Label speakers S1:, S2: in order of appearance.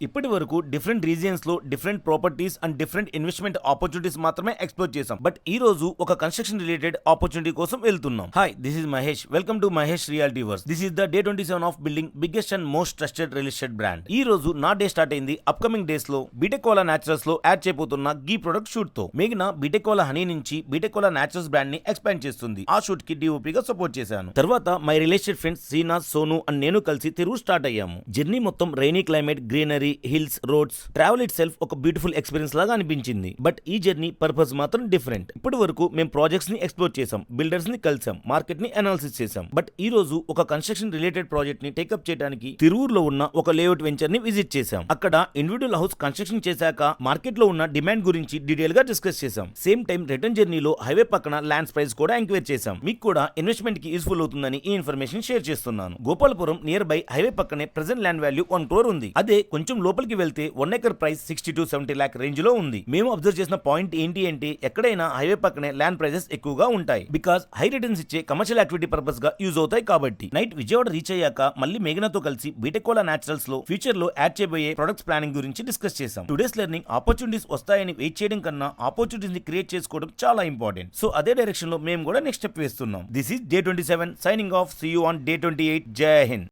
S1: ఇప్పటి వరకు different regions లో different properties and different investment opportunities మాత్రమే ఎక్స్ప్లోర్ చేసాం. బట్ ఈ రోజు ఒక కన్స్ట్రక్షన్ రిలేటెడ్ ఆపర్చునిటీ కోసం వెళ్తున్నాం. Hi, this is Mahesh. Welcome to Mahesh reality verse. This is the day 27 of building biggest and most trusted real estate brand. ఈ రోజు నా డే స్టార్ట్ అయింది అప్కమింగ్ డేస్ లో బీటెక్ కోలా న్యాచురల్స్ లో యాడ్ చేయబోతున్న గీ ప్రొడక్ట్ షూట్ తో. మేఘన బీటెక్ కోలా హనీ నుంచి బీటెక్ కోలా న్యాచురల్స్ బ్రాండ్ ని ఎక్స్పాండ్ చేస్తుంది. ఆ షూట్ కి డిఓపి గా సపోర్ట్ చేశాను. తర్వాత my real estate friends Srinath, Sonu and నేను కలిసి తిరుగు స్టార్ట్ అయ్యాము. జర్నీ మొత్తం rainy climate, greenery, hills, roads, travel it self ఒక బ్యూటిఫుల్ ఎక్స్పీరియన్స్ లాగా అనిపించింది. బట్ ఈ జర్నీ పర్పస్ మాత్రం డిఫరెంట్. ఇప్పటి వరకు మేము ప్రాజెక్ట్స్ ని ఎక్స్ప్లోర్ చేసాం, బిల్డర్స్ ని కలిసాం, మార్కెట్ ని అనాలిసిస్ చేసాం. బట్ ఈ రోజు ఒక కన్స్ట్రక్షన్ రిలేటెడ్ ప్రాజెక్ట్ ని టేకప్ చేయడానికి తిరువురులో ఉన్న ఒక లేఅవుట్ వెంచర్ ని విజిట్ చేసాం. అక్కడ ఇండివిడ్యువల్ హౌస్ కన్స్ట్రక్షన్ చేశాక మార్కెట్ లో ఉన్న డిమాండ్ గురించి డీటెయిల్ గా డిస్కస్ చేసాం. సేమ్ టైం రిటర్న్ జర్నీలో హైవే పక్కన ల్యాండ్స్ ప్రైస్ కూడా ఎంక్వైరీ చేసాం. మీకు కూడా ఇన్వెస్ట్మెంట్ కి యూస్ఫుల్ అవుతుందని ఈ ఇన్ఫర్మేషన్ షేర్ చేస్తున్నాను. గోపాలపురం నియర్ బై హైవే పక్కనే ప్రెజెంట్ ల్యాండ్ వాల్యూ 1 crore ఉంది. అదే కొంచెం లోపలికి వెళ్తే 1 acre price 60 to 70 lakh range లో ఉంది. మేము అబ్జర్వ్ చేసిన పాయింట్ ఏంటి అంటే ఎక్కడైనా హైవే పక్కనే ల్యాండ్ ప్రైసెస్ ఎక్కువగా ఉంటాయి. బికాస్ హై రిటర్న్స్ ఇచ్చే కమర్షియల్ యాక్టివిటీ పర్పస్ గా యూజ్ అవుతాయి కాబట్టి. నైట్ విజయవాడ రీచ్ అయ్యాక మళ్ళీ మేఘనతో కలిసి బీటెక్ కోలా న్యాచురల్స్ లో ఫ్యూచర్ లో యాడ్ చేయబోయే ప్రొడక్ట్స్ ప్లానింగ్ గురించి డిస్కస్ చేసాం. టుడేస్ లెర్నింగ్ ఆపర్చునిటీస్ వస్తాయని వెయిట్ చేయడం కన్నా ఆపర్చునిటీస్ ని క్రియేట్ చేసుకోవడం చాలా ఇంపార్టెంట్. సో అదే డైరెక్షన్ లో మేము కూడా నెక్స్ట్ స్టెప్ వేస్తున్నాం. This is day 27 signing off. See you on day 28. Jai Hind.